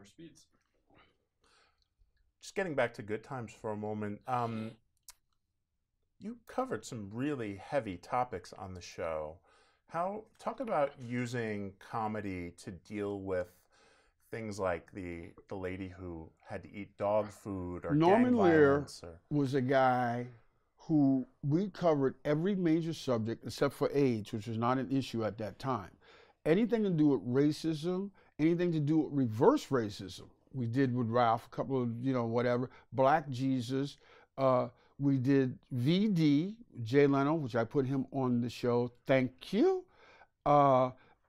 camera speeds. Just getting back to Good Times for a moment. You covered some really heavy topics on the show. Talk about using comedy to deal with things like the lady who had to eat dog food or gang Norman Lear violence or was a guy who we covered every major subject except for AIDS, which was not an issue at that time. Anything to do with racism, anything to do with reverse racism. We did with Ralph a couple of, whatever, Black Jesus. We did VD, Jay Leno, which I put him on the show. Thank you.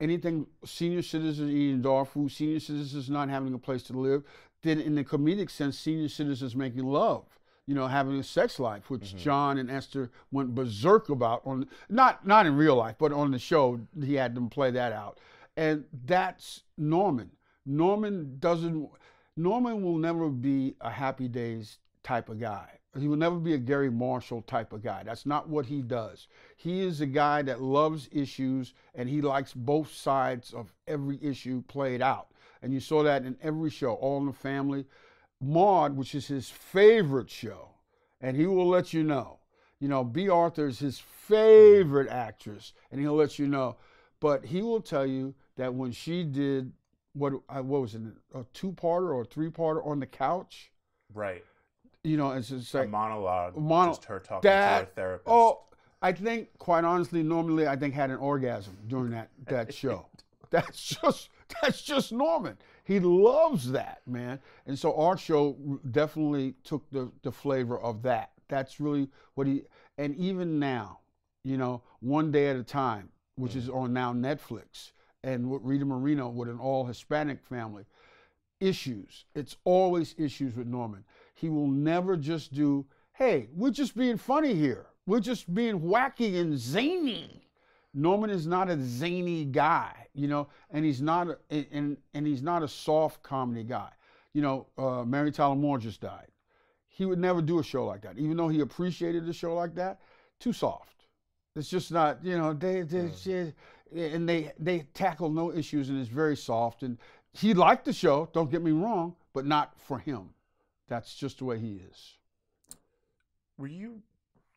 Anything senior citizens eating dog food, senior citizens not having a place to live. Then in the comedic sense, senior citizens making love, having a sex life, which John and Esther went berserk about on, not in real life, but on the show, he had them play that out. And that's Norman. Norman will never be a Happy Days type of guy. He will never be a Gary Marshall type of guy. That's not what he does. He is a guy that loves issues, and he likes both sides of every issue played out. And you saw that in every show, All in the Family. Maude, which is his favorite show, and he will let you know. B. Arthur is his favorite actress, and he'll let you know. But he will tell you that when she did, what was it, a two-parter or a three-parter on the couch? right. It's just like A monologue, just her talking to her therapist. Oh, I think, quite honestly, normally I think had an orgasm during that show. That's just Norman. He loves that, man. And so our show definitely took the flavor of that. That's really what and even now, One Day at a Time, which is on now Netflix, and with Rita Moreno with an all Hispanic family. Issues. It's always issues with Norman. He will never just do, hey, we're just being funny here. We're just being wacky and zany. Norman is not a zany guy, and he's not a soft comedy guy. Mary Tyler Moore just died. He would never do a show like that, even though he appreciated a show like that. Too soft. It's just not, they tackle no issues, and it's very soft. And he liked the show, don't get me wrong, but not for him. That's just the way he is. Were you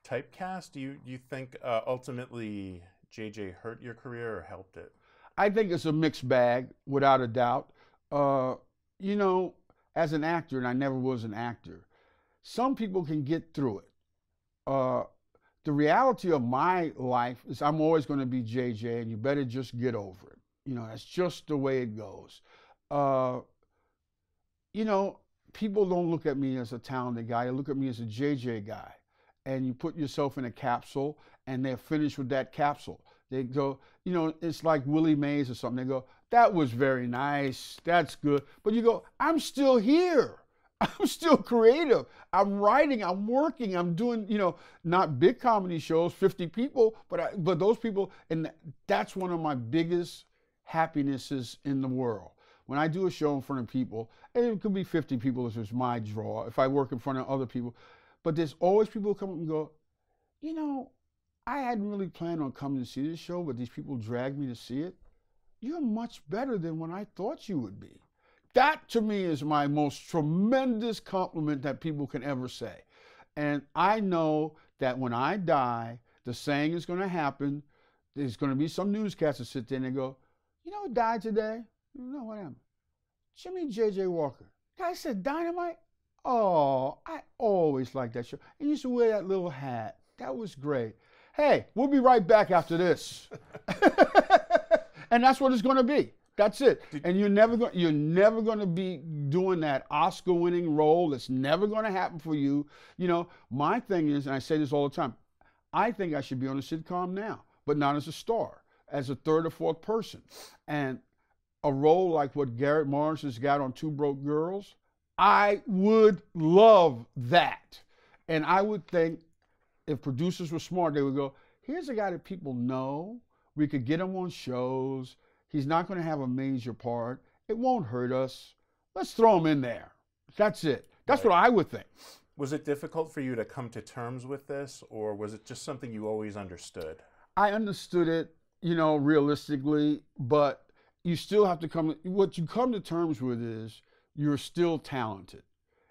typecast? Do you think ultimately JJ hurt your career or helped it? I think it's a mixed bag, without a doubt. As an actor, and I never was an actor, some people can get through it. The reality of my life is I'm always going to be JJ, and you better just get over it. That's just the way it goes. People don't look at me as a talented guy. They look at me as a JJ guy. And you put yourself in a capsule, and they're finished with that capsule. They go, it's like Willie Mays or something. They go, that was very nice. That's good. But you go, I'm still here. I'm still creative. I'm writing. I'm working. I'm doing, not big comedy shows, 50 people, but those people, and that's one of my biggest happinesses in the world. When I do a show in front of people, and it could be 50 people if it's my draw, if I work in front of other people, but there's always people who come up and go, I hadn't really planned on coming to see this show, but these people dragged me to see it. You're much better than what I thought you would be. That, to me, is my most tremendous compliment that people can ever say. And I know that when I die, the saying is going to happen. There's going to be some newscasters sit there and they go, who died today? What happened? Jimmie J.J. Walker. Guy said Dynamite? Oh, I always liked that show. And used to wear that little hat. That was great. Hey, we'll be right back after this. And that's what it's going to be. That's it. And you're never going to be doing that Oscar-winning role. It's never going to happen for you. My thing is, and I say this all the time, I think I should be on a sitcom now, but not as a star, as a third or fourth person. And a role like what Garrett Morris has got on Two Broke Girls, I would love that. And I would think if producers were smart, they would go, here's a guy that people know. We could get him on shows. He's not going to have a major part. It won't hurt us. Let's throw him in there. That's it. That's Right. what I would think. Was it difficult for you to come to terms with this, or was it just something you always understood? I understood it, realistically, but you still have to what you come to terms with is you're still talented.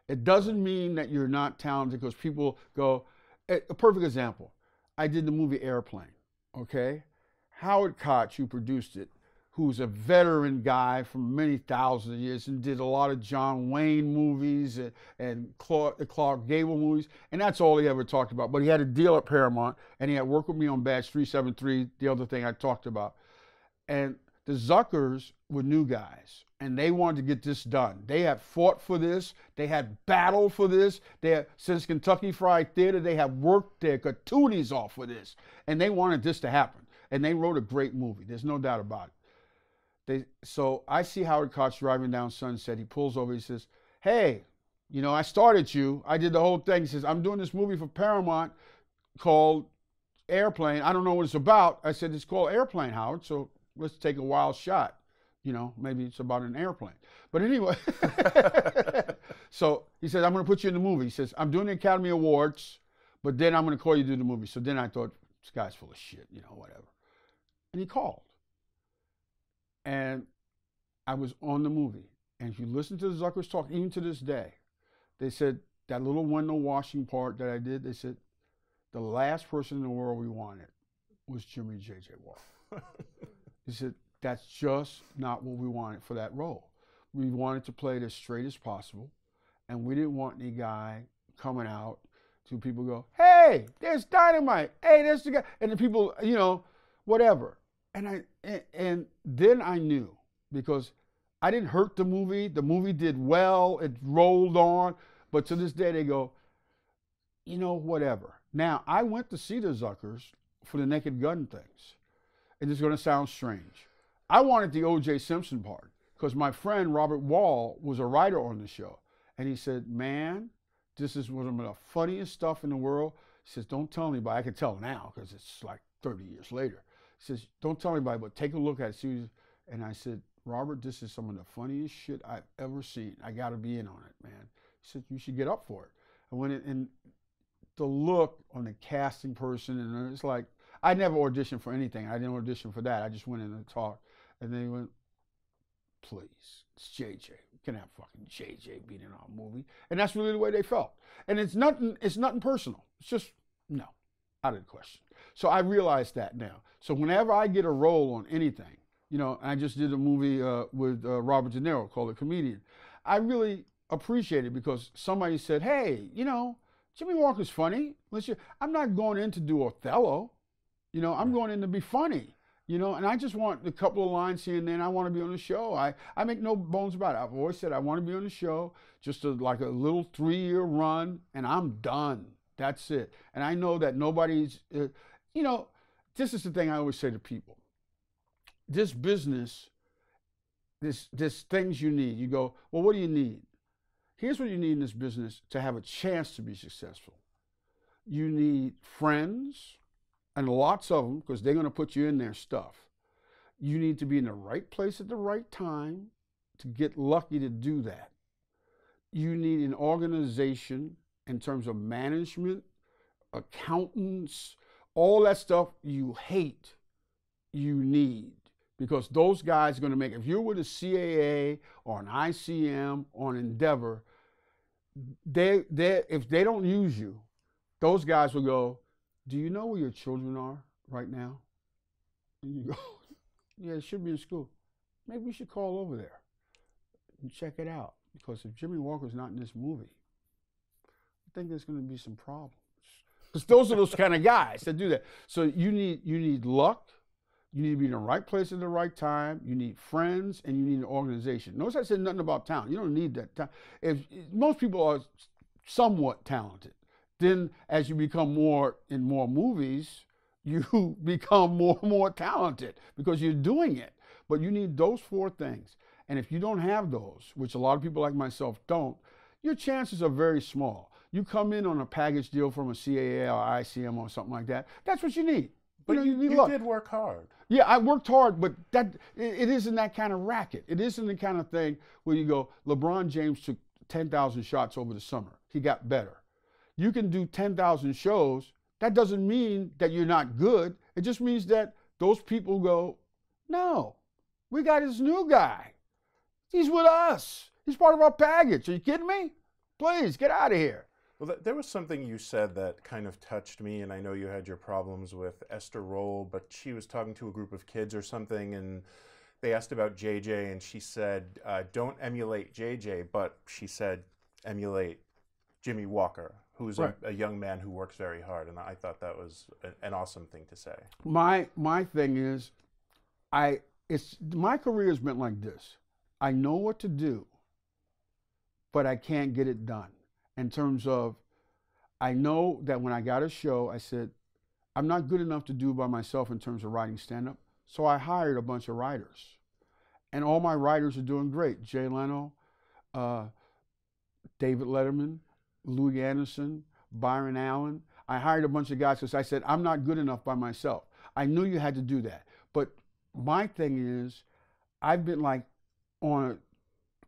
It doesn't mean that you're not talented because people go, a perfect example. I did the movie Airplane, okay? Howard Koch, who produced it, who's a veteran guy from many thousands of years and did a lot of John Wayne movies and Clark Gable movies, and that's all he ever talked about. But he had a deal at Paramount, and he had worked with me on Badge 373, the other thing I talked about. And the Zuckers were new guys, and they wanted to get this done. They had fought for this. They had battled for this. They had, since Kentucky Fried Theater, they had worked their cartoonies off for this, and they wanted this to happen. And they wrote a great movie. There's no doubt about it. So I see Howard Koch driving down Sunset. He pulls over. He says, hey, you know, I started you. I did the whole thing. He says, I'm doing this movie for Paramount called Airplane. I don't know what it's about. I said, it's called Airplane, Howard. So let's take a wild shot. You know, maybe it's about an airplane. But anyway, so he says, I'm going to put you in the movie. He says, I'm doing the Academy Awards, but then I'm going to call you to do the movie. So then I thought, this guy's full of shit, you know, whatever. And he called. And I was on the movie. And if you listen to the Zuckers talk, even to this day, they said that little window washing part that I did, they said the last person in the world we wanted was Jimmie J.J. Walker. He said, that's just not what we wanted for that role. We wanted to play it as straight as possible. And we didn't want any guy coming out to people go, hey, there's Dynamite. Hey, there's the guy. And the people, you know, whatever. And then I knew, because I didn't hurt the movie. The movie did well. It rolled on. But to this day, they go, you know, whatever. Now, I went to see the Zuckers for the Naked Gun things. And it's going to sound strange. I wanted the O.J. Simpson part because my friend Robert Wall was a writer on the show. And he said, man, this is one of the funniest stuff in the world. He says, don't tell anybody. I can tell now because it's like 30 years later. He says, don't tell anybody, but take a look at it. And I said, Robert, this is some of the funniest shit I've ever seen. I got to be in on it, man. He said, you should get up for it. And the look on the casting person, and it's like, I never auditioned for anything. I didn't audition for that. I just went in and talked. And then he went, please, it's JJ. We can have fucking JJ being in our movie. And that's really the way they felt. And it's nothing personal. It's just, no, out of the question. So I realized that now. So whenever I get a role on anything, you know, I just did a movie with Robert De Niro called The Comedian. I really appreciate it because somebody said, hey, you know, Jimmie Walker's funny. I'm not going in to do Othello. You know, I'm going in to be funny. You know, and I just want a couple of lines here and then. I want to be on the show. I make no bones about it. I've always said I want to be on the show, just like a little 3-year run, and I'm done. That's it. And I know that nobody's, you know, this is the thing I always say to people. This business, there's things you need. You go, well, what do you need? Here's what you need in this business to have a chance to be successful. You need friends. And lots of them, because they're going to put you in their stuff. You need to be in the right place at the right time to get lucky to do that. You need an organization in terms of management, accountants, all that stuff you hate, you need. Because those guys are going to make, if you're with a CAA or an ICM or an Endeavor, if they don't use you, those guys will go, do you know where your children are right now? And you go, yeah, it should be in school. Maybe we should call over there and check it out. Because if Jimmie Walker's not in this movie, I think there's going to be some problems. Because those are those kind of guys that do that. So you need luck. You need to be in the right place at the right time. You need friends, and you need an organization. Notice I said nothing about talent. You don't need that talent. If most people are somewhat talented. Then as you become more in more movies, you become more and more talented because you're doing it. But you need those 4 things. And if you don't have those, which a lot of people like myself don't, your chances are very small. You come in on a package deal from a CAA or ICM or something like that, that's what you need. But you did work hard. Yeah, I worked hard, but it isn't that kind of racket. It isn't the kind of thing where you go, LeBron James took 10,000 shots over the summer. He got better. You can do 10,000 shows. That doesn't mean that you're not good. It just means that those people go, no, we got this new guy. He's with us. He's part of our package. Are you kidding me? Please, get out of here. Well, there was something you said that kind of touched me, and I know you had your problems with Esther Roll, but she was talking to a group of kids or something, and they asked about JJ, and she said, don't emulate JJ, but she said, emulate Jimmie Walker, who's Right. a young man who works very hard, and I thought that was an awesome thing to say. My thing is, my career has been like this. I know what to do, but I can't get it done. In terms of, I know that when I got a show, I said, I'm not good enough to do by myself in terms of writing stand-up. So I hired a bunch of writers. And all my writers are doing great. Jay Leno, David Letterman, Louis Anderson, Byron Allen. I hired a bunch of guys because I said, I'm not good enough by myself. I knew you had to do that. But my thing is, I've been like on a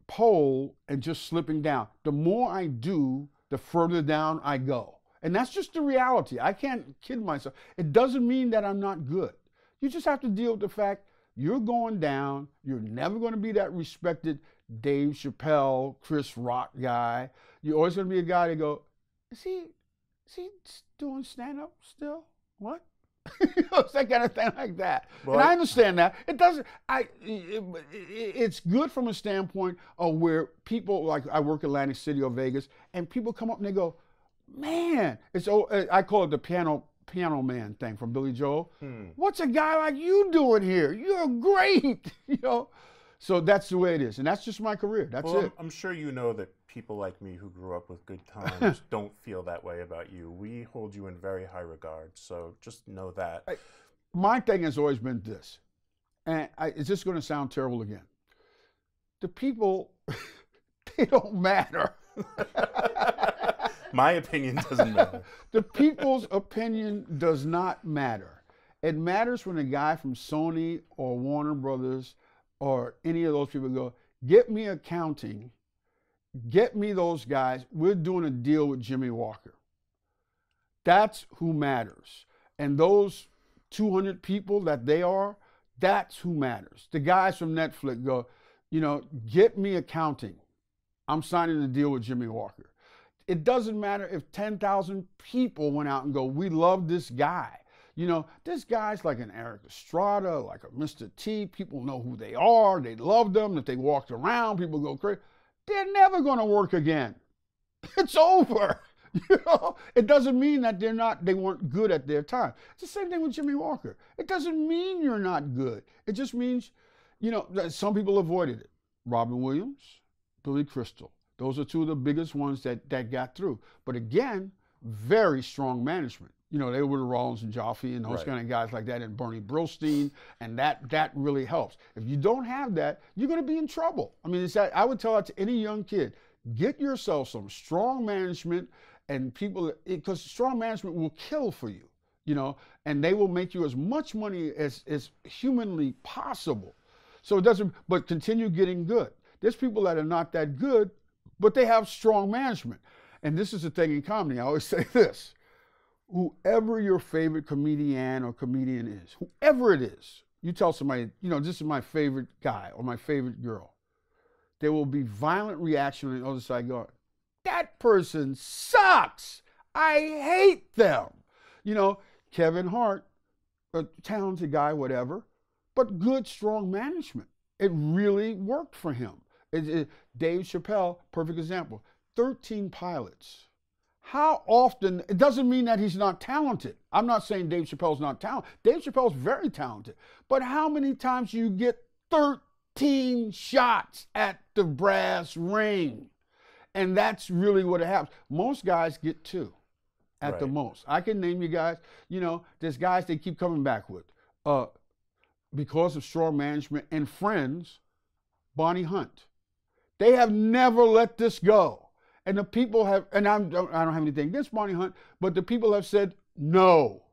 pole and just slipping down. The more I do, the further down I go. And that's just the reality. I can't kid myself. It doesn't mean that I'm not good. You just have to deal with the fact you're going down. You're never going to be that respected Dave Chappelle, Chris Rock guy. You're always going to be a guy that go, is he doing stand-up still? What? It's that kind of thing like that. Well, and I understand that. It doesn't, it's good from a standpoint of where people, like I work in Atlantic City or Vegas, and people come up and they go, man, I call it the piano man thing from Billy Joel. What's a guy like you doing here? You're great. So that's the way it is. And that's just my career. That's it. I'm sure you know that people like me who grew up with good times don't feel that way about you. We hold you in very high regard, so just know that. My thing has always been this, and it's just going to sound terrible again. The people, they don't matter. My opinion doesn't matter. The people's opinion does not matter. It matters when a guy from Sony or Warner Brothers or any of those people go, get me accounting, get me those guys. We're doing a deal with Jimmie Walker. That's who matters. And those 200 people that they are, that's who matters. The guys from Netflix go, get me accounting. I'm signing a deal with Jimmie Walker. It doesn't matter if 10,000 people went out and go, we love this guy. This guy's like an Eric Estrada, like a Mr. T. People know who they are. They love them. If they walked around, people go crazy. They're never going to work again. It's over. It doesn't mean that they weren't good at their time. It's the same thing with Jimmie Walker. It doesn't mean you're not good. It just means, some people avoided it. Robin Williams, Billy Crystal. Those are two of the biggest ones that got through. But again, very strong management. They were the Rollins and Jaffe and those kind of guys like that, and Bernie Brillstein, and that really helps. If you don't have that, you're going to be in trouble. I mean, I would tell that to any young kid. Get yourself some strong management, and people, because strong management will kill for you, and they will make you as much money as humanly possible. So it doesn't, but continue getting good. There's people that are not that good, but they have strong management. And this is the thing in comedy. I always say this. Whoever your favorite comedian or comedian is, whoever it is, you tell somebody, this is my favorite guy or my favorite girl. There will be violent reaction on the other side going, that person sucks. I hate them. Kevin Hart, a talented guy, whatever, but good, strong management. It really worked for him. Dave Chappelle, perfect example, 13 pilots. How often, it doesn't mean that he's not talented. I'm not saying Dave Chappelle's not talented. Dave Chappelle's very talented. But how many times do you get 13 shots at the brass ring? And that's really what it happens. Most guys get 2 at the most. I can name you guys, there's guys they keep coming back with. Because of strong management and friends, Bonnie Hunt. They have never let this go. And the people have, and I don't have anything against Bonnie Hunt, but the people have said no.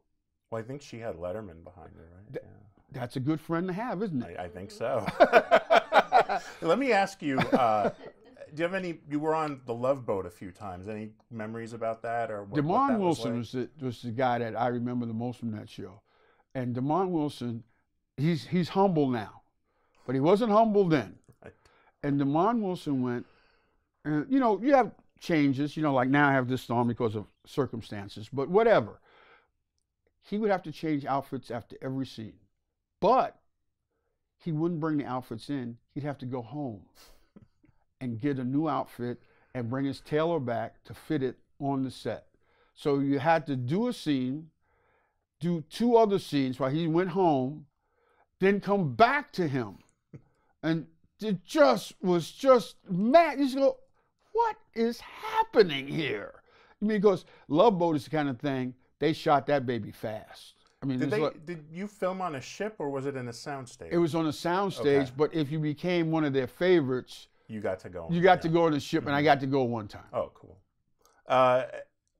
Well, I think she had Letterman behind her, right? That's a good friend to have, isn't it? I think so. Let me ask you, do you have you were on the Love Boat a few times. Any memories about that? Or what Damon that Wilson like? was the guy that I remember the most from that show. And Damon Wilson, he's humble now, but he wasn't humble then. Right. And Damon Wilson went, And, you know, you have changes, you know, like now I have this on because of circumstances, but whatever. He would have to change outfits after every scene. But he wouldn't bring the outfits in. He'd have to go home and get a new outfit and bring his tailor back to fit it on the set. So you had to do a scene, do 2 other scenes while he went home, then come back to him. And it was just mad. You just go, what is happening here? I mean, because Love Boat is the kind of thing, they shot that baby fast. I mean, did you film on a ship or was it in a soundstage? It was on a soundstage, but if you became one of their favorites, you got to go. You got to go on the ship, and I got to go one time. Oh, cool.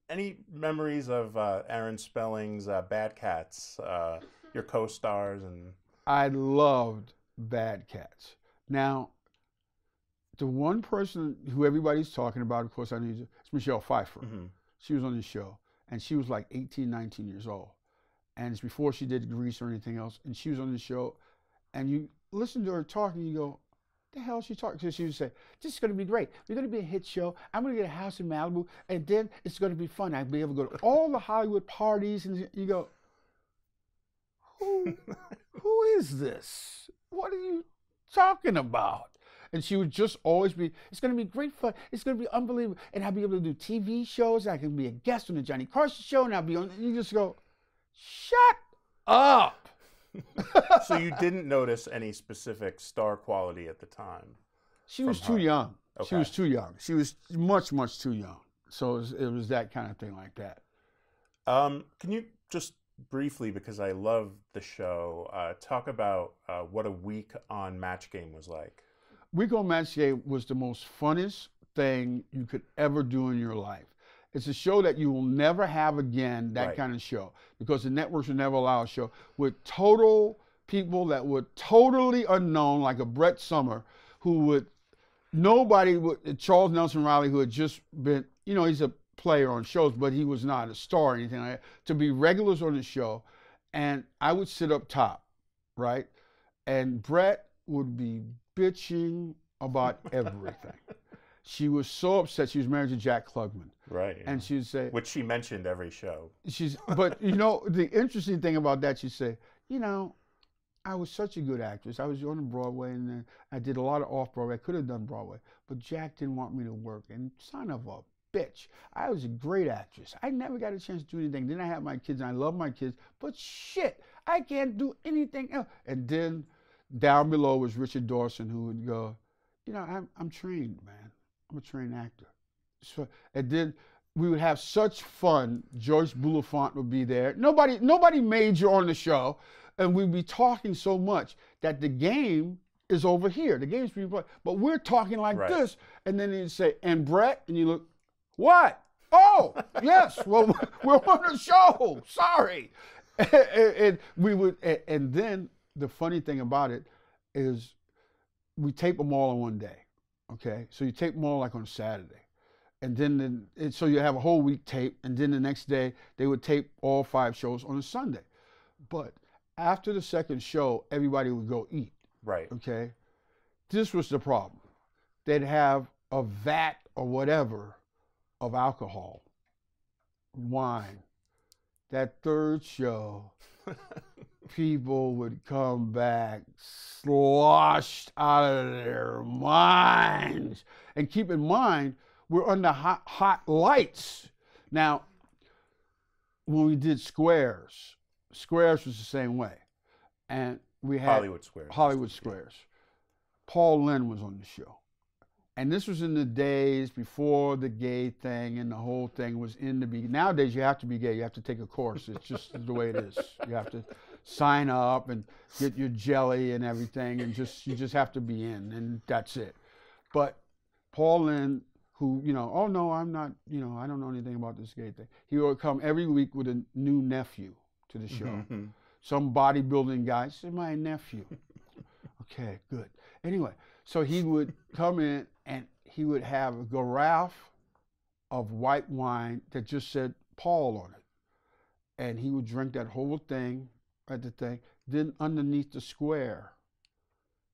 Any memories of Aaron Spelling's Bad Cats, your co-stars? And I loved Bad Cats. Now, the one person who everybody's talking about, of course, it's Michelle Pfeiffer. Mm-hmm. She was on the show, and she was like 18, 19 years old. And it's before she did Grease or anything else. And she was on the show, and you listen to her talking, you go, the hell is she talking? So she would say, this is going to be great. We're going to be a hit show. I'm going to get a house in Malibu, and then it's going to be fun. I'll be able to go to all the Hollywood parties. And you go, who is this? What are you talking about? And she would just always be, it's going to be great fun. It's going to be unbelievable. And I'll be able to do TV shows. I can be a guest on the Johnny Carson show, and I'll be on, and you just go, shut up. So you didn't notice any specific star quality at the time? She was too young. Okay. She was too young. She was much, much too young. So it was that kind of thing like that. Can you just briefly, because I love the show, talk about what a week on Match Game was like? Week on Match Game was the most funnest thing you could ever do in your life. It's a show that you will never have again, that kind of show, because the networks will never allow a show with total people that were totally unknown, like a Brett Summer, Charles Nelson Riley, who had just been, you know, he's a player on shows, but he was not a star or anything like that, to be regulars on the show. And I would sit up top, right? And Brett would be bitching about everything. She was so upset. She was married to Jack Klugman. Right. Yeah. And she'd say, which she mentioned every show. But you know, the interesting thing about that, she'd say, you know, I was such a good actress. I was on Broadway, and then I did a lot of off-Broadway. I could have done Broadway, but Jack didn't want me to work. And son of a bitch, I was a great actress. I never got a chance to do anything. Then I had my kids, and I love my kids, but shit, I can't do anything else. And then down below was Richard Dawson, who would go, you know, I'm trained, man. I'm a trained actor. So, and then we would have such fun. Joyce Bulifant would be there. Nobody major on the show, and we'd be talking so much that the game is over here. The game's being played, but we're talking like this. And then he'd say, and Brett, and you look, what? Oh, yes. Well, we're on the show. Sorry. And we would, and then the funny thing about it is we tape them all in one day. Okay, so you tape them all like on Saturday, and then so you have a whole week tape, and then the next day they would tape all 5 shows on a Sunday. But after the second show, everybody would go eat. Right. Okay, this was the problem. They'd have a vat or whatever of alcohol, wine. That third show, people would come back sloshed out of their minds. And keep in mind, we're under hot lights. Now, when we did Squares was the same way. And we had Hollywood Squares. Paul Lynde was on the show. And this was in the days before the gay thing, and the whole thing was in the beginning. Nowadays, you have to be gay. You have to take a course. It's just the way it is. You have to sign up and get your jelly and everything, and you just have to be in, and that's it. But Paul Lynde, who, you know, oh no, I'm not, you know, I don't know anything about this gay thing. He would come every week with a new nephew to the show. Mm-hmm. Some bodybuilding guy said, my nephew. Okay, good. Anyway, so he would come in, and he would have a carafe of white wine that just said Paul on it. And he would drink that whole thing at the thing. Then underneath the square,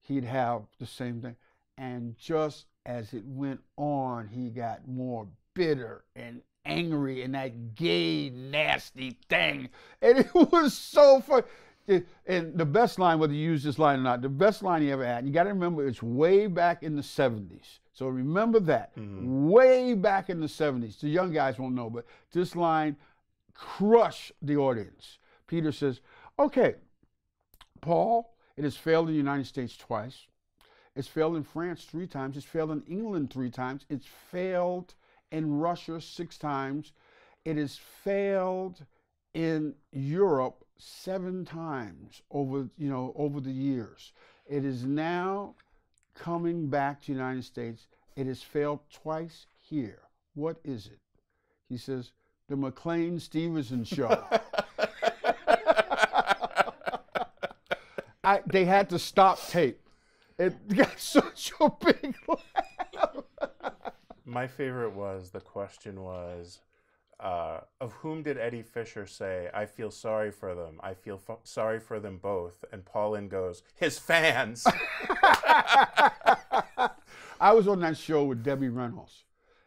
he'd have the same thing. And just as it went on, he got more bitter and angry and that gay, nasty thing. And it was so fun. And the best line, whether you use this line or not, the best line he ever had, you got to remember it's way back in the 70s. So remember that. Way back in the 70s. The young guys won't know, but this line crushed the audience. Peter says, okay, Paul, it has failed in the United States twice. It's failed in France 3 times. It's failed in England 3 times. It's failed in Russia 6 times. It has failed in Europe 7 times over the years. It is now coming back to the United States. It has failed twice here. What is it? He says, the McLean Stevenson show. They had to stop tape. It got such a big laugh. My favorite was, the question was, of whom did Eddie Fisher say, I feel sorry for them. I feel sorry for them both. And Paulin goes, his fans. I was on that show with Debbie Reynolds,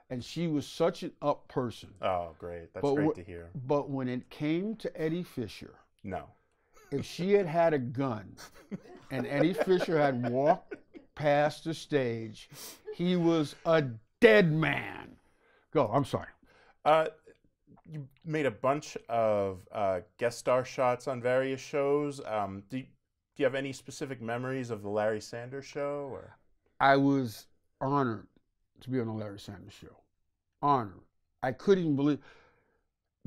and she was such an up person. Oh, great. That's great to hear. But when it came to Eddie Fisher, no. If she had had a gun and Eddie Fisher had walked past the stage, he was a dead man. Go, I'm sorry. You made a bunch of guest star shots on various shows. Do you have any specific memories of the Larry Sanders Show? Or? I was honored to be on the Larry Sanders Show. Honored. I couldn't even believe.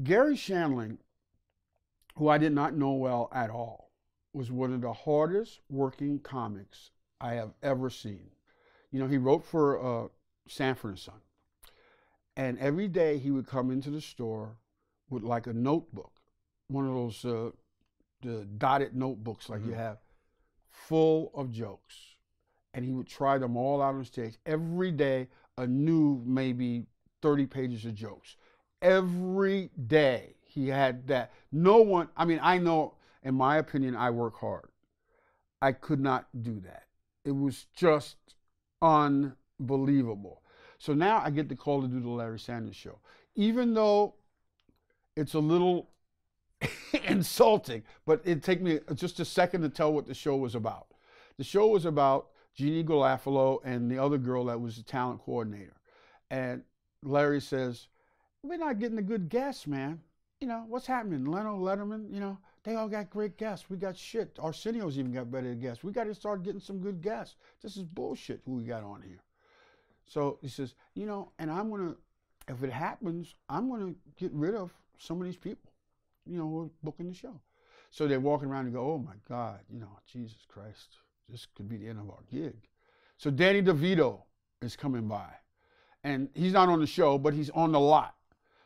Gary Shandling, who I did not know well at all, was one of the hardest working comics I have ever seen. You know, he wrote for Sanford and Son. And every day he would come into the store with like a notebook, one of those the dotted notebooks like you have, full of jokes. And he would try them all out on stage. Every day, a new maybe 30 pages of jokes. Every day he had that. No one, I mean, I know, in my opinion, I work hard. I could not do that. It was just unbelievable. So now I get the call to do the Larry Sanders Show. Even though it's a little insulting, but it'd take me just a second to tell what the show was about. The show was about Jeannie Garofalo and the other girl that was the talent coordinator. And Larry says, we're not getting a good guest, man. You know, what's happening? Leno, Letterman, you know, they all got great guests. We got shit. Arsenio's even got better guests. We got to start getting some good guests. This is bullshit who we got on here. So he says, you know, and I'm going to, if it happens, I'm going to get rid of some of these people, you know, who are booking the show. So they're walking around and go, oh my God, you know, Jesus Christ, this could be the end of our gig. So Danny DeVito is coming by. And he's not on the show, but he's on the lot.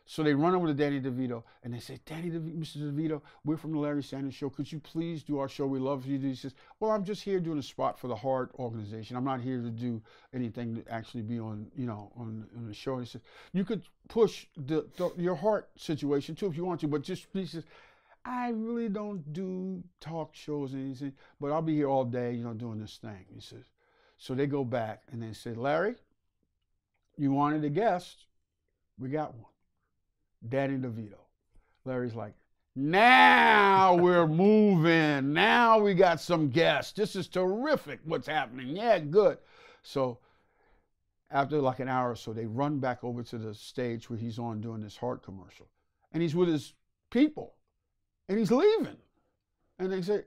So they run over to Danny DeVito and they say, Mr. DeVito, we're from the Larry Sanders Show. Could you please do our show? We love you. He says, well, I'm just here doing a spot for the Heart organization. I'm not here to do anything to actually be on, you know, on the show. And he says, you could push your Heart situation too if you want to, but just please, says, I really don't do talk shows and anything, but I'll be here all day, you know, doing this thing. He says, so they go back and they say, Larry, you wanted a guest. We got one. Danny DeVito. Larry's like, now we're moving. Now we got some guests. This is terrific what's happening. Yeah, good. So after like an hour or so, they run back over to the stage where he's on doing this Heart commercial. And he's with his people. And he's leaving. And they say,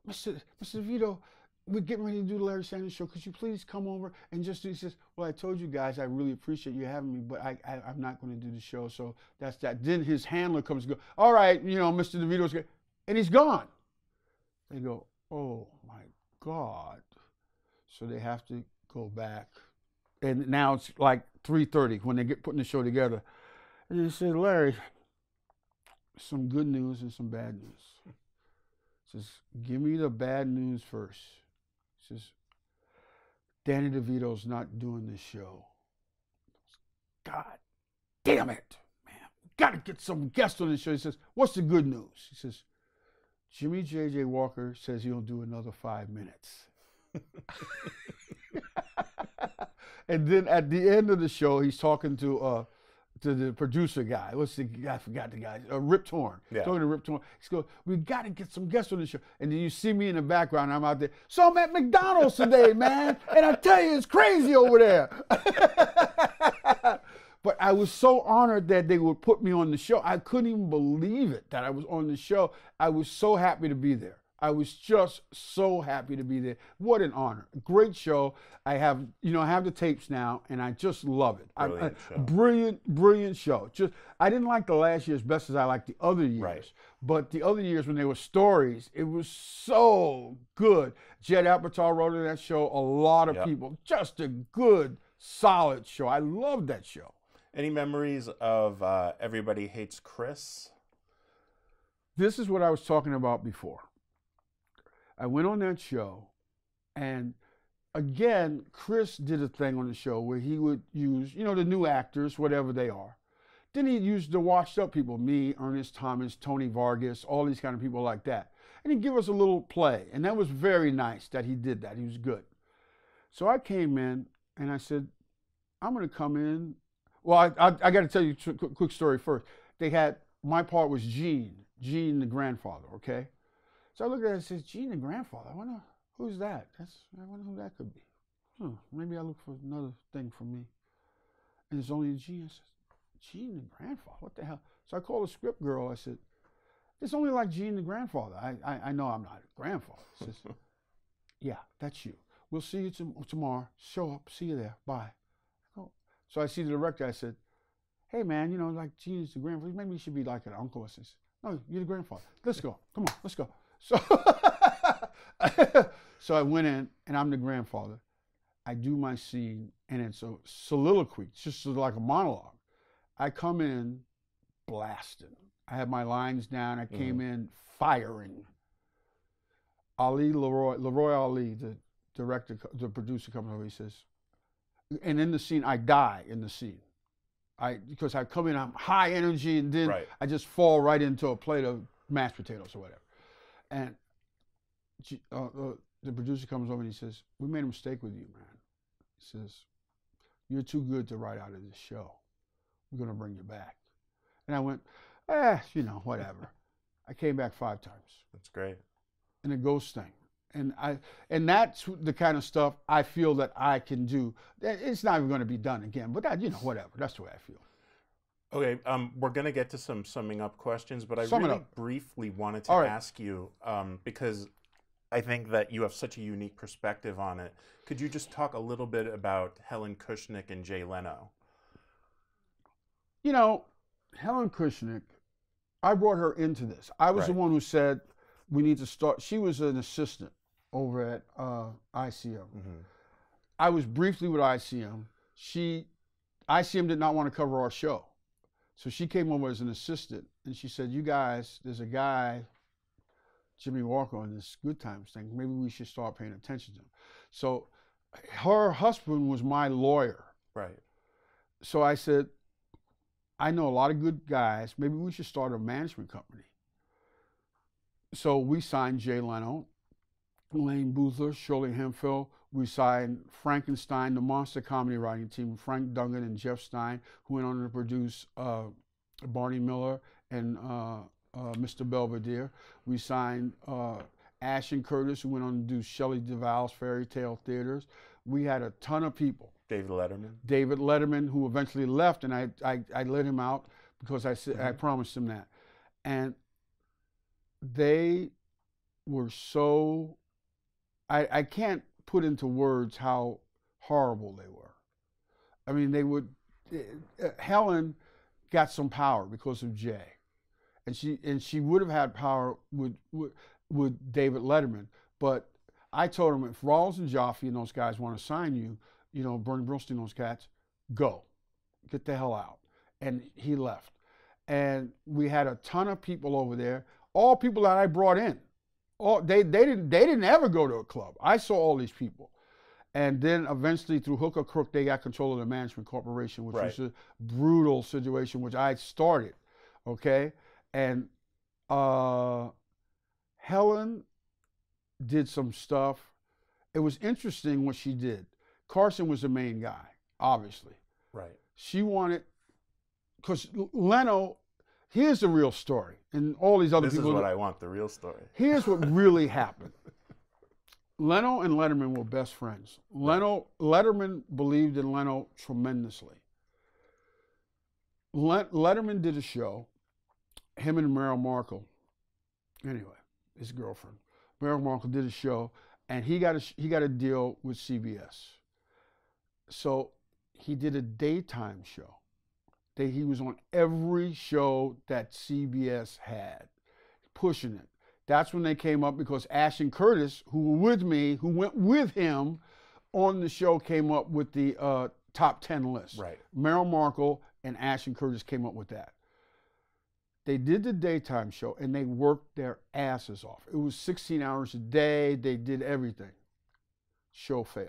Mr. DeVito, we're getting ready to do the Larry Sanders Show. Could you please come over and just do? He says, well, I told you guys I really appreciate you having me, but I'm not going to do the show. So that's that. Then his handler comes and goes, all right, you know, Mr. DeVito's good. And he's gone. They go, oh, my God. So they have to go back. And now it's like 3:30 when they get putting the show together. And they say, Larry, some good news and some bad news. He says, give me the bad news first. He says, Danny DeVito's not doing this show. God damn it, man. Got to get some guests on this show. He says, what's the good news? He says, Jimmie J.J. Walker says he'll do another 5 minutes. And then at the end of the show, he's talking to the producer guy. What's the guy? I forgot the guy. Rip Torn. Yeah. Talking to Rip Torn. He's going, we got to get some guests on the show. And then you see me in the background. I'm out there. So I'm at McDonald's today, man. And I tell you, it's crazy over there. But I was so honored that they would put me on the show. I couldn't even believe it that I was on the show. I was so happy to be there. I was just so happy to be there. What an honor. Great show. I have the tapes now, and I just love it. Brilliant show. Brilliant show. I didn't like the last year as best as I liked the other years. Right. But the other years when there were stories, it was so good. Jed Apatow wrote in that show, a lot of people. Just a good, solid show. I love that show. Any memories of Everybody Hates Chris? This is what I was talking about before. I went on that show, and again, Chris did a thing on the show where he would use, the new actors, whatever they are. Then he'd use the washed up people, me, Ernest Thomas, Tony Vargas, all these kind of people like that. And he'd give us a little play, and that was very nice that he did that. He was good. So I came in, and I said, I'm going to come in. Well, I got to tell you a quick story first. My part was Gene the grandfather, okay? So I looked at it and said, Gene the grandfather, I wonder, who's that? I wonder who that could be. Maybe I look for another thing for me. And it's only Gene. I said, Gene the grandfather, what the hell? So I called the script girl. I said, it's only like Gene the grandfather. I know I'm not a grandfather. She says, yeah, that's you. We'll see you tomorrow. Show up. See you there. Bye. So I see the director. I said, hey, man, like Gene's the grandfather. Maybe you should be like an uncle. I said, no, you're the grandfather. Let's go. Come on, let's go. So I went in, and I'm the grandfather. I do my scene, and it's a soliloquy. It's just like a monologue. I come in blasting. I had my lines down. I came in firing. Leroy Ali, the director, the producer, comes over. He says, and in the scene, I die in the scene. Because I come in, I'm high energy, and then I just fall right into a plate of mashed potatoes or whatever. And the producer comes over and he says, we made a mistake with you, man. He says, you're too good to write out of this show. We're going to bring you back. And I went, whatever. I came back 5 times. That's great. In a ghost thing. And that's the kind of stuff I feel that I can do. It's not even going to be done again, but that, whatever. That's the way I feel. Okay, we're going to get to some summing up questions, but I really briefly wanted to ask you, because I think that you have such a unique perspective on it. Could you just talk a little bit about Helen Kushnick and Jay Leno? Helen Kushnick, I brought her into this. I was the one who said, we need to start. She was an assistant over at ICM. I was briefly with ICM. ICM did not want to cover our show. So she came over as an assistant, and she said, you guys, there's a guy, Jimmie Walker, on this Good Times thing. Maybe we should start paying attention to him. So her husband was my lawyer. Right. So I said, I know a lot of good guys. Maybe we should start a management company. So we signed Jay Leno, Elaine Buther, Shirley Hemphill. We signed Frankenstein, the monster comedy writing team, Frank Dungan and Jeff Stein, who went on to produce Barney Miller and Mr. Belvedere. We signed Ashton Curtis, who went on to do Shelley Duvall's Fairy Tale Theaters. We had a ton of people. David Letterman. David Letterman, who eventually left, and I let him out because I said I promised him that. And they were so, I can't put into words how horrible they were. I mean, Helen got some power because of Jay. And she would have had power with David Letterman. But I told him, if Rawls and Jaffe and those guys want to sign you, Bernie Brillstein, those cats, go. Get the hell out. And he left. And we had a ton of people over there, all people that I brought in. They didn't ever go to a club. I saw all these people. And then eventually, through hook or crook, they got control of the management corporation, which was a brutal situation, which I started, okay? And Helen did some stuff. It was interesting what she did. Carson was the main guy. obviously. Right. She wanted, because Leno, here's the real story, and all these other This people. This is what I want, the real story. Here's what really happened. Leno and Letterman were best friends. Letterman believed in Leno tremendously. Letterman did a show, him and Merrill Markle. Anyway, his girlfriend. Merrill Markle did a show, and he got a deal with CBS. So he did a daytime show. He was on every show that CBS had, pushing it. That's when they came up, because Ashton Curtis, who were with me, who went with him on the show, came up with the top 10 list. Right. Merrill Markle and Ashton Curtis came up with that. They did the daytime show, and they worked their asses off. It was 16 hours a day. They did everything. Show failed.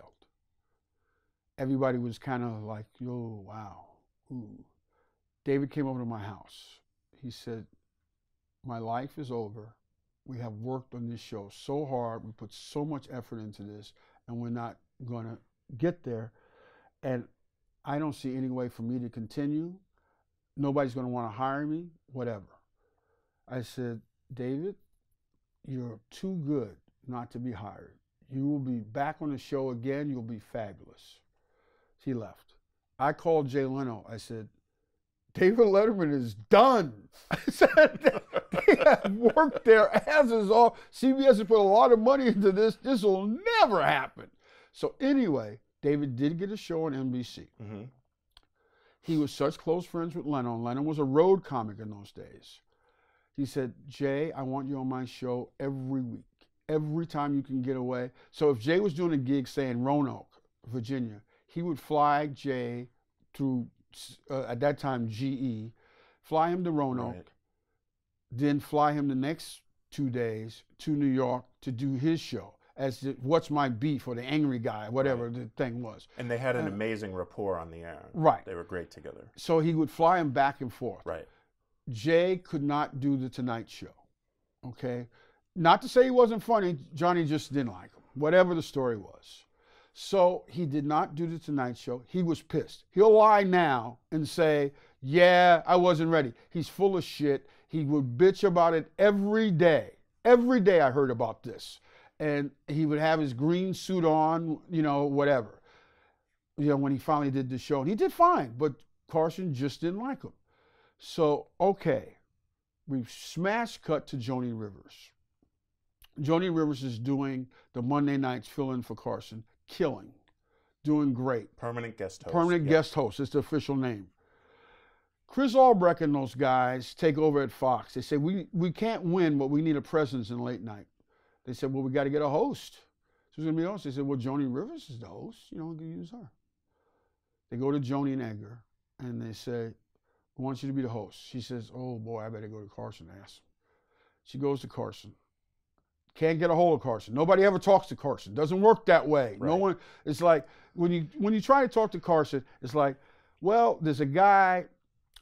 Everybody was kind of like, yo, wow. Ooh. David came over to my house. He said, my life is over. We have worked on this show so hard. We put so much effort into this, and we're not going to get there. And I don't see any way for me to continue. Nobody's going to want to hire me, whatever. I said, David, you're too good not to be hired. You will be back on the show again. You'll be fabulous. He left. I called Jay Leno. I said, David Letterman is done. I said, they have worked their asses off. CBS has put a lot of money into this. This will never happen. So anyway, David did get a show on NBC. Mm-hmm. He was such close friends with Leno. Leno was a road comic in those days. He said, Jay, I want you on my show every week, every time you can get away. So if Jay was doing a gig, say in Roanoke, Virginia, he would fly Jay through, at that time, GE, fly him to Roanoke, right, then fly him the next 2 days to New York to do his show as the, What's My Beef, or the Angry Guy, whatever the thing was. And they had an amazing rapport on the air. Right. They were great together. So he would fly him back and forth. Right. Jay could not do the Tonight Show, okay? Not to say he wasn't funny. Johnny just didn't like him, whatever the story was. So he did not do the Tonight Show. He was pissed. He'll lie now and say, yeah, I wasn't ready. He's full of shit. He would bitch about it every day. Every day I heard about this. And he would have his green suit on, you know, whatever. You know, when he finally did the show. And he did fine, but Carson just didn't like him. So, okay, we smash cut to Joni Rivers. Joni Rivers is doing the Monday nights fill-in for Carson, killing, doing great. Permanent guest host. Permanent guest host is the official name. Chris Albrecht and those guys take over at Fox. They say, we can't win, but we need a presence in late night. They said, well, we got to get a host. Who's going to be the host? They said, well, Joni Rivers is the host. You know, we can use her. They go to Joni and Edgar, and they say, I want you to be the host. She says, oh, boy, I better go to Carson and ask him. She goes to Carson. Can't get a hold of Carson. Nobody ever talks to Carson. Doesn't work that way. Right. No one. It's like when you try to talk to Carson, it's like, well, there's a guy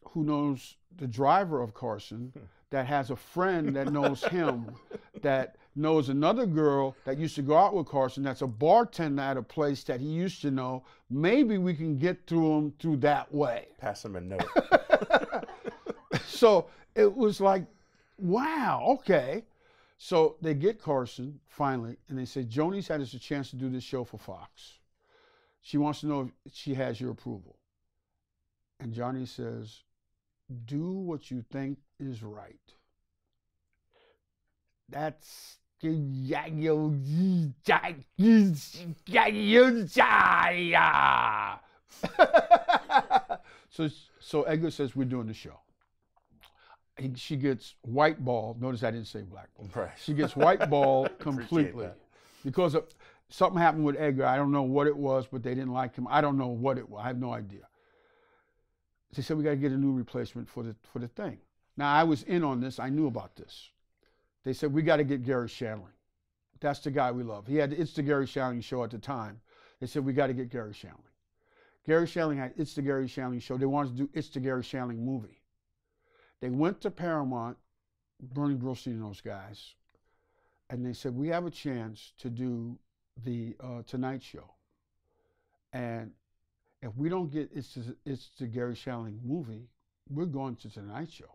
who knows the driver of Carson that has a friend that knows him, that knows another girl that used to go out with Carson that's a bartender at a place that he used to know. Maybe we can get through him through that way. Pass him a note. So it was like, wow, okay. So they get Carson finally, and they say, Joni's had us a chance to do this show for Fox. She wants to know if she has your approval. And Johnny says, do what you think is right. That's so Edgar says, we're doing the show. She gets white balled. Notice I didn't say black ball. Right. She gets white balled completely because of something happened with Edgar. I don't know what it was, but they didn't like him. I don't know what it was. I have no idea. They said we got to get a new replacement for the thing. Now I was in on this. I knew about this. They said we got to get Gary Shandling. That's the guy we love. He had the It's the Gary Shandling show at the time. They said we got to get Gary Shandling. Gary Shandling had It's the Gary Shandling show. They wanted to do It's the Gary Shandling movie. They went to Paramount, Bernie Brillstein and those guys, and they said, we have a chance to do the Tonight Show. And if we don't get it's the Gary Shandling movie, we're going to Tonight Show.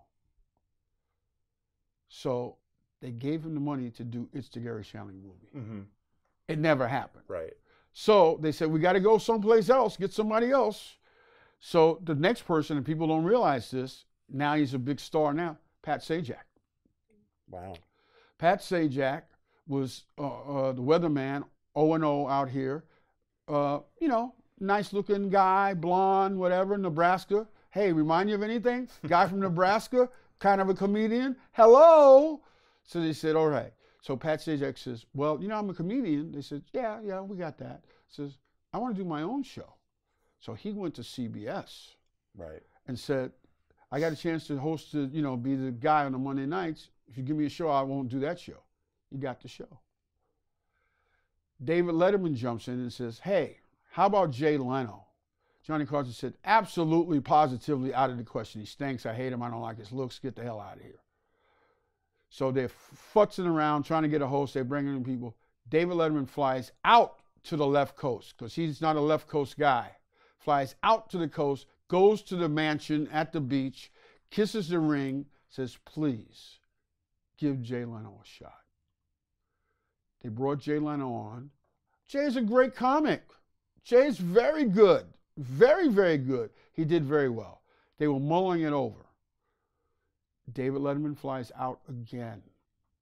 So they gave him the money to do It's the Gary Shandling movie. Mm-hmm. It never happened. Right. So they said, we got to go someplace else, get somebody else. So the next person, and people don't realize this, now he's a big star now, Pat Sajak. Wow. Pat Sajak was the weatherman, O&O out here. Nice looking guy, blonde, whatever, Nebraska. Hey, remind you of anything? Guy from Nebraska, kind of a comedian. Hello. So they said, all right. So Pat Sajak says, well, I'm a comedian. They said, yeah, we got that. Says, I want to do my own show. So he went to CBS. Right. And said, I got a chance to host, be the guy on the Monday nights. If you give me a show, I won't do that show. He got the show. David Letterman jumps in and says, hey, how about Jay Leno? Johnny Carson said, absolutely, positively out of the question. He stinks. I hate him. I don't like his looks. Get the hell out of here. So they're futzing around, trying to get a host. They're bringing in people. David Letterman flies out to the left coast because he's not a left coast guy. Flies out to the coast, goes to the mansion at the beach, kisses the ring, says, please give Jay Leno a shot. They brought Jay Leno on. Jay's a great comic. Jay's very good. Very, very good. He did very well. They were mulling it over. David Letterman flies out again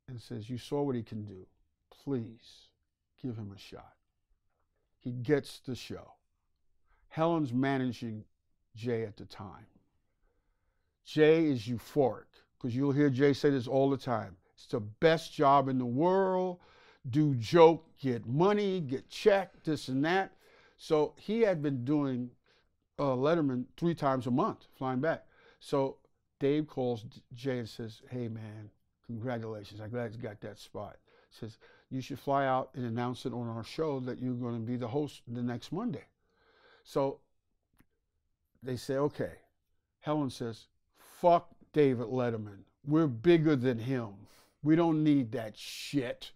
and says, you saw what he can do. Please give him a shot. He gets the show. Helen's managing Jay at the time. Jay is euphoric because you'll hear Jay say this all the time. It's the best job in the world. Do joke, get money, get checked, this and that. So he had been doing Letterman 3 times a month, flying back. So Dave calls Jay and says, hey, man, congratulations. I'm glad you got that spot. Says, you should fly out and announce it on our show that you're going to be the host the next Monday. So they say, okay. Helen says, fuck David Letterman. We're bigger than him. We don't need that shit.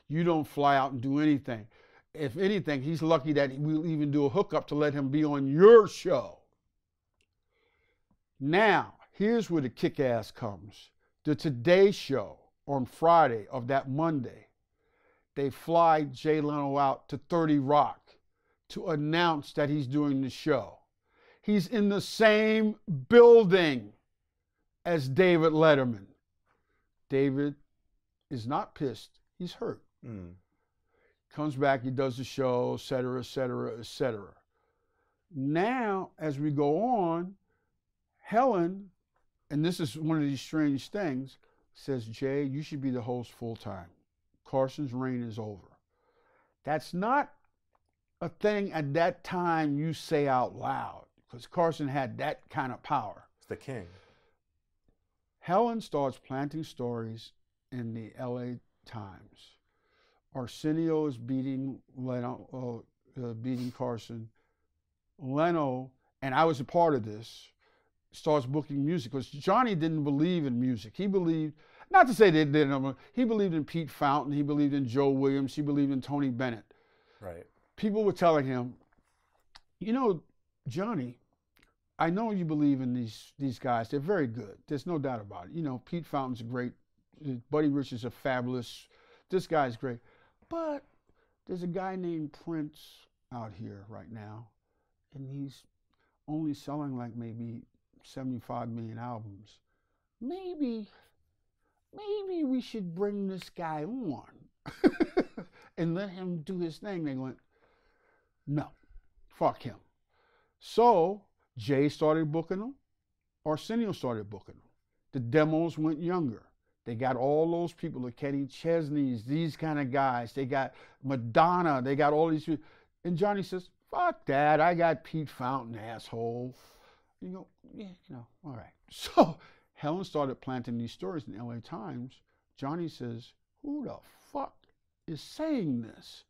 You don't fly out and do anything. If anything, he's lucky that we'll even do a hookup to let him be on your show. Now, here's where the kick-ass comes. The Today Show on Friday of that Monday, they fly Jay Leno out to 30 Rock to announce that he's doing the show. He's in the same building as David Letterman. David is not pissed. He's hurt. Mm. Comes back, he does the show, et cetera, et cetera, et cetera. Now, as we go on, Helen, and this is one of these strange things, says, Jay, you should be the host full time. Carson's reign is over. That's not a thing at that time you say out loud, because Carson had that kind of power. It's the king. Helen starts planting stories in the LA Times. Arsenio is beating Carson. Leno, and I was a part of this, starts booking music because Johnny didn't believe in music. He believed, not to say they didn't, he believed in Pete Fountain, he believed in Joe Williams, he believed in Tony Bennett. Right. People were telling him, Johnny, I know you believe in these guys. They're very good. There's no doubt about it. Pete Fountain's great. Buddy Rich is a fabulous. This guy's great. But there's a guy named Prince out here right now, and he's only selling like maybe 75 million albums. Maybe we should bring this guy on and let him do his thing. They went, no, fuck him. So Jay started booking them. Arsenio started booking them. The demos went younger. They got all those people, the Kenny Chesneys, these kind of guys. They got Madonna. They got all these people. And Johnny says, fuck that. I got Pete Fountain, asshole. All right. So Helen started planting these stories in the LA Times. Johnny says, who the fuck is saying this?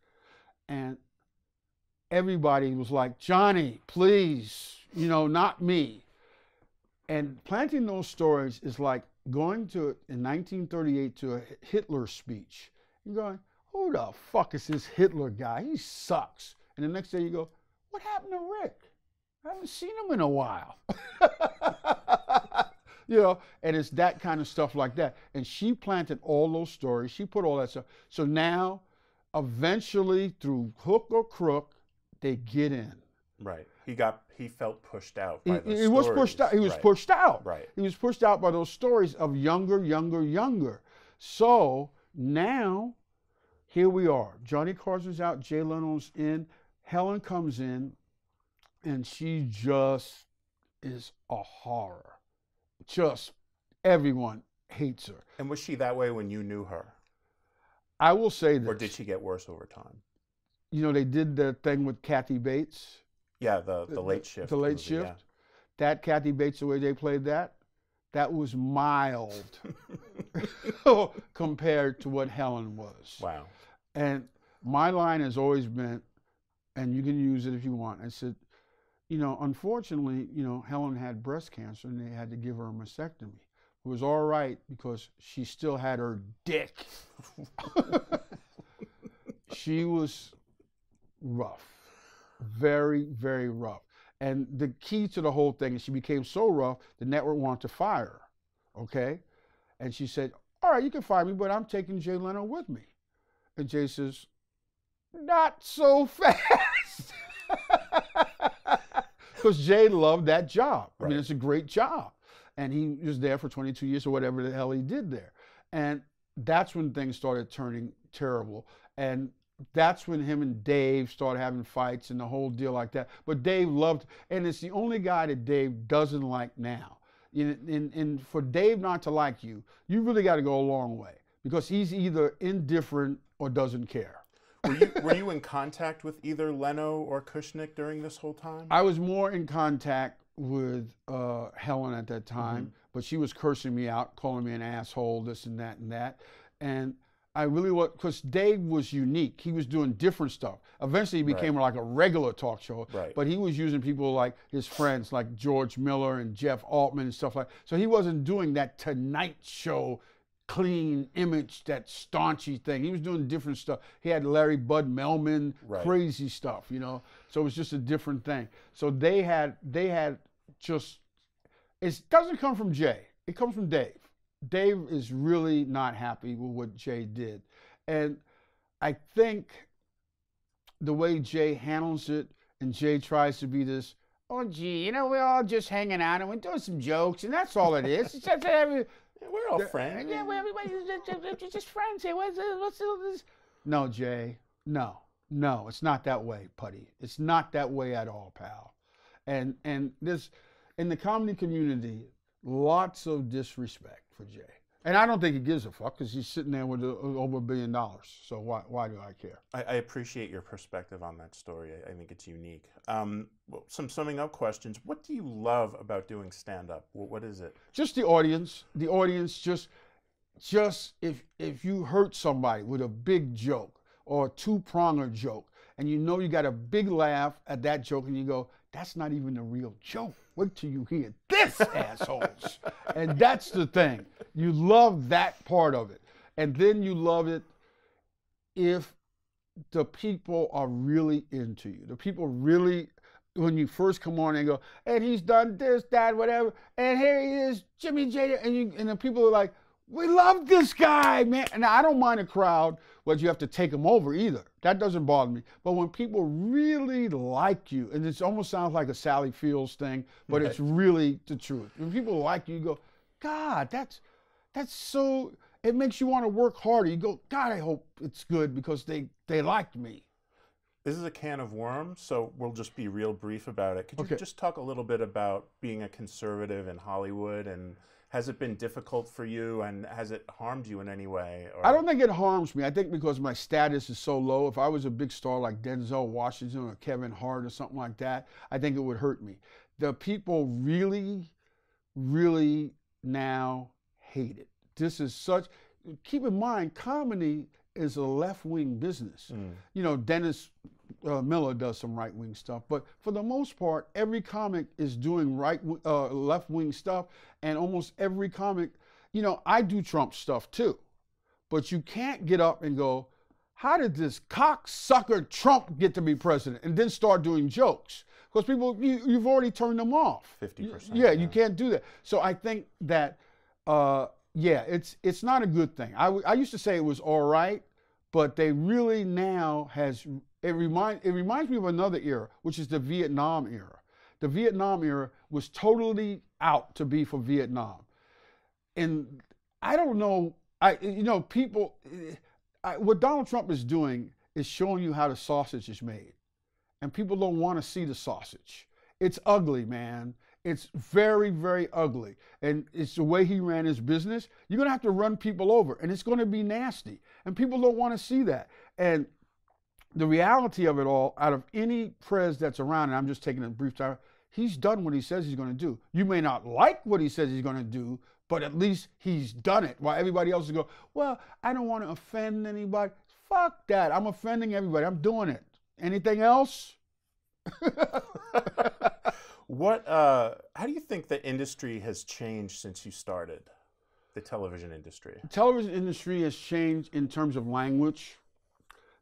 And everybody was like, Johnny, please, not me. And planting those stories is like going to, in 1938, to a Hitler speech. You're going, who the fuck is this Hitler guy? He sucks. And the next day you go, what happened to Rick? I haven't seen him in a while. You know, and it's that kind of stuff like that. And she planted all those stories. She put all that stuff. So now, eventually, through hook or crook, they get in. Right. He felt pushed out by those stories. He was pushed out. He was pushed out. Right. He was pushed out by those stories of younger. So now, here we are. Johnny Carson's out. Jay Leno's in. Helen comes in, and she just is a horror. Just everyone hates her. And was she that way when you knew her? I will say this. Or did she get worse over time? You know, they did the thing with Kathy Bates. Yeah, the Late Shift. The Late movie, Shift. Yeah. That Kathy Bates, the way they played that was mild compared to what Helen was. Wow. And my line has always been, and you can use it if you want, I said, you know, unfortunately, you know, Helen had breast cancer and they had to give her a mastectomy. It was all right because she still had her dick. She was rough, very, very rough. And the key to the whole thing is she became so rough, the network wanted to fire her, okay? And she said, all right, you can fire me, but I'm taking Jay Leno with me. And Jay says, not so fast. Because Jay loved that job. Right. I mean, it's a great job. And he was there for 22 years or whatever the hell he did there. And that's when things started turning terrible. And that's when him and Dave started having fights and the whole deal like that. But Dave loved, and it's the only guy that Dave doesn't like now. And for Dave not to like you, you really got to go a long way because he's either indifferent or doesn't care. Were you in contact with either Leno or Kushnick during this whole time? I was more in contact with Helen at that time, but she was cursing me out, calling me an asshole, this and that and that. And I really was, because Dave was unique. He was doing different stuff. Eventually he became like a regular talk show, but he was using people like his friends, like George Miller and Jeff Altman and stuff like that. So he wasn't doing that Tonight Show clean image, that staunchy thing. He was doing different stuff. He had Larry Bud Melman, crazy stuff, you know. So it was just a different thing. So they had just, it doesn't come from Jay. It comes from Dave. Dave is really not happy with what Jay did. And I think the way Jay handles it, and Jay tries to be this, oh gee, you know, we're all just hanging out and we're doing some jokes, and that's all it is. It's just we're all friends. Yeah, everybody's just friends here. What's this? No, Jay. No, it's not that way, Putty. It's not that way at all, pal. And there's, in the comedy community, lots of disrespect for Jay. And I don't think he gives a fuck because he's sitting there with over $1 billion. So why do I care? I appreciate your perspective on that story. I think it's unique. Well, some summing up questions. What do you love about doing stand-up? What is it? Just the audience. The audience, just if you hurt somebody with a big joke or a two-pronger joke, and you know you got a big laugh at that joke, and you go, that's not even a real joke. Wait till you hear this, assholes. And that's the thing. You love that part of it. And then you love it if the people are really into you. The people really, when you first come on and go, and he's done this, that, whatever, and here he is, Jimmie J. And the people are like, we love this guy, man. And I don't mind a crowd, but you have to take them over either. That doesn't bother me. But when people really like you, and it almost sounds like a Sally Fields thing, but it's really the truth. When people like you, you go, God, that's so, it makes you want to work harder. You go, God, I hope it's good because they liked me. This is a can of worms, so we'll just be real brief about it. Could you just talk a little bit about being a conservative in Hollywood, and has it been difficult for you, and has it harmed you in any way? Or? I don't think it harms me. I think because my status is so low, if I was a big star like Denzel Washington or Kevin Hart or something like that, I think it would hurt me. The people really, really now hate it. This is such, keep in mind, comedy is a left-wing business. You know, Dennis Miller does some right-wing stuff, but for the most part, every comic is doing left-wing stuff, and almost every comic, you know, I do Trump stuff too, but you can't get up and go, how did this cocksucker Trump get to be president, and then start doing jokes? because people, you've already turned them off. 50%. Yeah, you can't do that. So I think that, yeah, it's not a good thing. I used to say it was all right, but they really now it reminds me of another era, which is the Vietnam era. The Vietnam era was totally out to be for Vietnam. And I don't know, people, what Donald Trump is doing is showing you how the sausage is made. And people don't want to see the sausage. It's ugly, man. It's very, very ugly. And it's the way he ran his business. You're going to have to run people over, and it's going to be nasty. And people don't want to see that. And the reality of it all, out of any prez that's around, and I'm just taking a brief time, he's done what he says he's going to do. You may not like what he says he's going to do, but at least he's done it. While everybody else is going, well, I don't want to offend anybody. Fuck that. I'm offending everybody. I'm doing it. Anything else? How do you think the industry has changed since you started, the television industry? The television industry has changed in terms of language.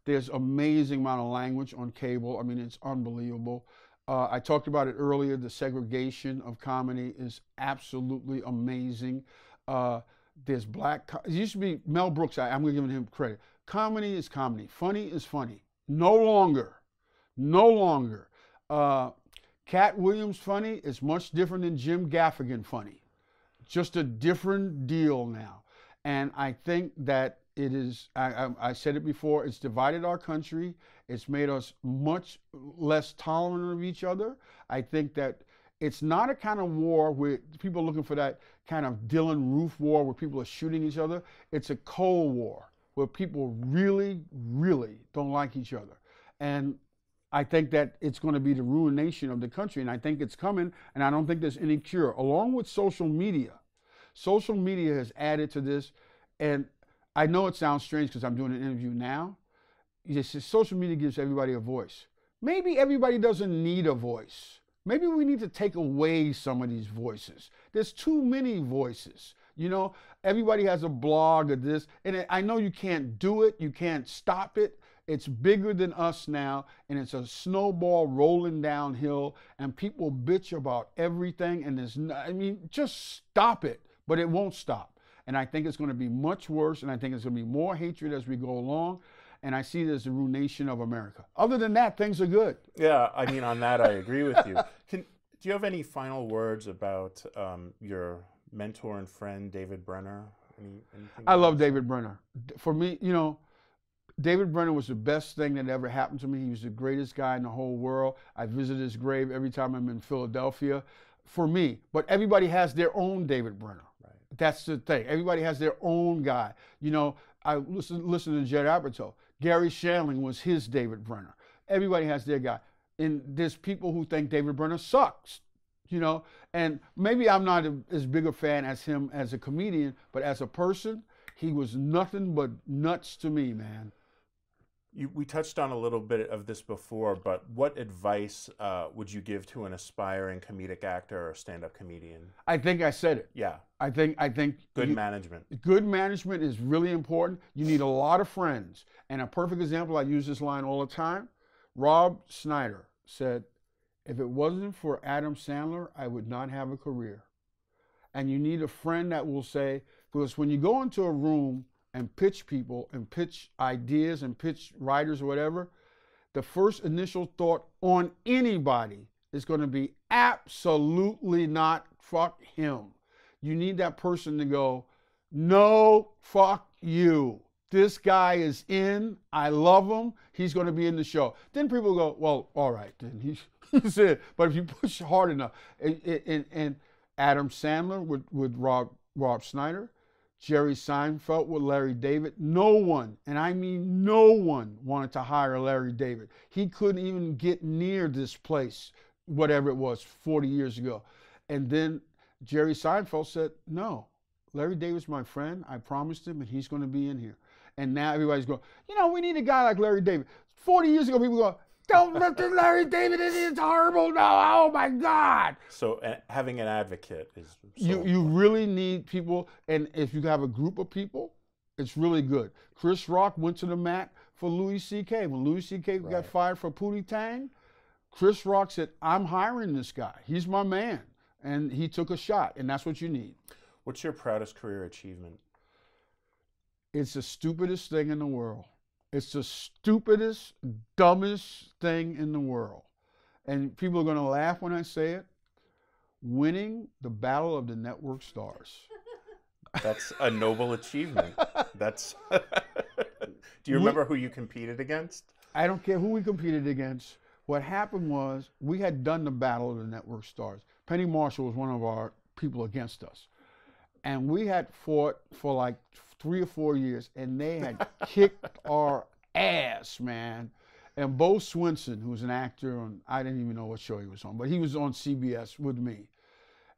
There's amazing amount of language on cable. I mean, it's unbelievable. I talked about it earlier. The segregation of comedy is absolutely amazing. There's it used to be Mel Brooks. I'm going to give him credit. Comedy is comedy. Funny is funny. No longer. No longer. Cat Williams funny is much different than Jim Gaffigan funny. Just a different deal now. And I think that it is, I said it before, it's divided our country. It's made us much less tolerant of each other. I think that it's not a kind of war where people are looking for that kind of Dylan Roof war where people are shooting each other. It's a Cold War where people really, really don't like each other. And I think that it's going to be the ruination of the country, and I think it's coming, and I don't think there's any cure. Along with social media has added to this, and I know it sounds strange because I'm doing an interview now. Social media gives everybody a voice. Maybe everybody doesn't need a voice. Maybe we need to take away some of these voices. There's too many voices. Everybody has a blog of this, and I know you can't do it, you can't stop it. It's bigger than us now, and it's a snowball rolling downhill, and people bitch about everything, and just stop it, but it won't stop. And I think it's going to be much worse, and I think it's going to be more hatred as we go along, and I see it as the ruination of America. Other than that, things are good. Yeah, I mean, on that, I agree with you. Do you have any final words about your mentor and friend, David Brenner? I love David Brenner. For me, David Brenner was the best thing that ever happened to me. He was the greatest guy in the whole world. I visit his grave every time I'm in Philadelphia. For me, but everybody has their own David Brenner. Right. That's the thing. Everybody has their own guy. I listen to Judd Apatow. Gary Shandling was his David Brenner. Everybody has their guy. And there's people who think David Brenner sucks. And maybe I'm not as big a fan as him as a comedian, but as a person, he was nothing but nuts to me, man. We touched on a little bit of this before, but what advice would you give to an aspiring comedic actor or stand-up comedian? I think I said it. Yeah. I think good management. Good management is really important. You need a lot of friends. And a perfect example, I use this line all the time. Rob Schneider said, "If it wasn't for Adam Sandler, I would not have a career." And you need a friend that will say, because when you go into a room and pitch people and pitch ideas and pitch writers or whatever, the first initial thought on anybody is going to be absolutely not fuck him. You need that person to go, no, fuck you. This guy is in. I love him. He's going to be in the show. Then people go, well, all right, then he said, but if you push hard enough, and Adam Sandler with Rob Schneider, Jerry Seinfeld with Larry David. No one, and I mean no one, wanted to hire Larry David. He couldn't even get near this place, whatever it was, 40 years ago. And then Jerry Seinfeld said, no, Larry David's my friend. I promised him, and he's going to be in here. And now everybody's going, we need a guy like Larry David. 40 years ago, people go, don't let the Larry David in. It's horrible. No, oh my God. So having an advocate is you really need people, and if you have a group of people, it's really good. Chris Rock went to the mat for Louis C.K. When Louis C.K. got fired for Pootie Tang, Chris Rock said, I'm hiring this guy. He's my man. And he took a shot, and that's what you need. What's your proudest career achievement? It's the stupidest thing in the world. It's the stupidest, dumbest thing in the world. And people are going to laugh when I say it. Winning the Battle of the Network Stars. That's a noble achievement. That's. Do you remember who you competed against? I don't care who we competed against. What happened was we had done the Battle of the Network Stars. Penny Marshall was one of our people against us. And we had fought for like 3 or 4 years, and they had kicked our ass, man. And Bo Swinson, who was an actor on, I didn't even know what show he was on, but he was on CBS with me.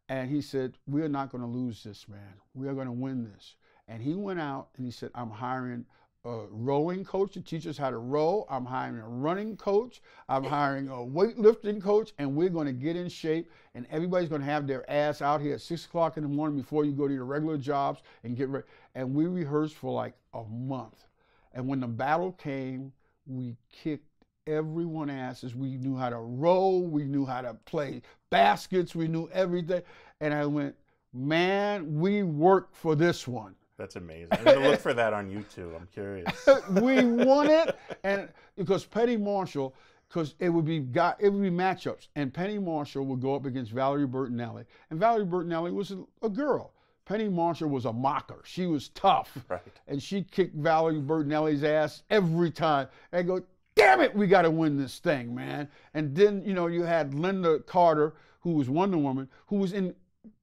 And he said, we're not going to lose this, man. We are going to win this. And he went out and he said, I'm hiring a rowing coach to teach us how to row. I'm hiring a running coach. I'm hiring a weightlifting coach, and we're going to get in shape, and everybody's going to have their ass out here at 6 o'clock in the morning before you go to your regular jobs and get ready. And we rehearsed for like a month. And when the battle came, we kicked everyone asses. We knew how to row. We knew how to play baskets. We knew everything. And I went, man, we worked for this one. That's amazing. I'm going to look for that on YouTube. I'm curious. We won it, and because Penny Marshall, because it would be matchups, and Penny Marshall would go up against Valerie Bertinelli, and Valerie Bertinelli was a girl. Penny Marshall was a mocker. She was tough, right? And she kicked Valerie Bertinelli's ass every time. And I go, damn it, we got to win this thing, man. And then you had Linda Carter, who was Wonder Woman, who was in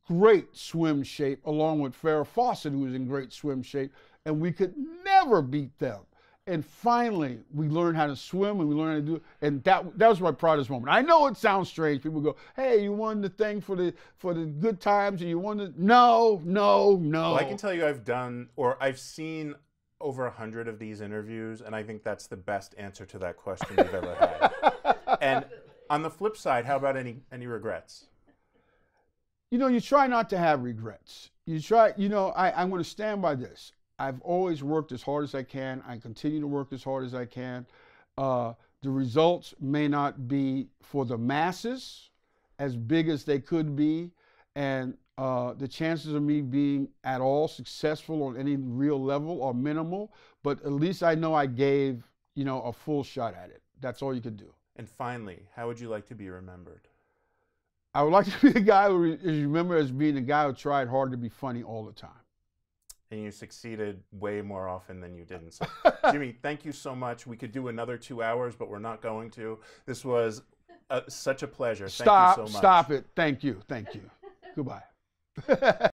great swim shape, along with Farrah Fawcett, who was in great swim shape, and we could never beat them. And finally, we learned how to swim, and we learned how to do it, and that was my proudest moment. I know it sounds strange. People go, hey, you won the thing for the good times, and you won the... No. Well, I can tell you I've seen over 100 of these interviews, and I think that's the best answer to that question you've ever had. And on the flip side, how about any regrets? You try not to have regrets. You try, I'm going to stand by this. I've always worked as hard as I can. I continue to work as hard as I can. The results may not be for the masses as big as they could be. And the chances of me being at all successful on any real level are minimal. But at least I know I gave, a full shot at it. That's all you can do. And finally, how would you like to be remembered? I would like to be the guy who is remembered as being the guy who tried hard to be funny all the time. And you succeeded way more often than you didn't. So, Jimmie, thank you so much. We could do another 2 hours, but we're not going to. This was such a pleasure. Thank you so much. Stop it. Thank you. Goodbye.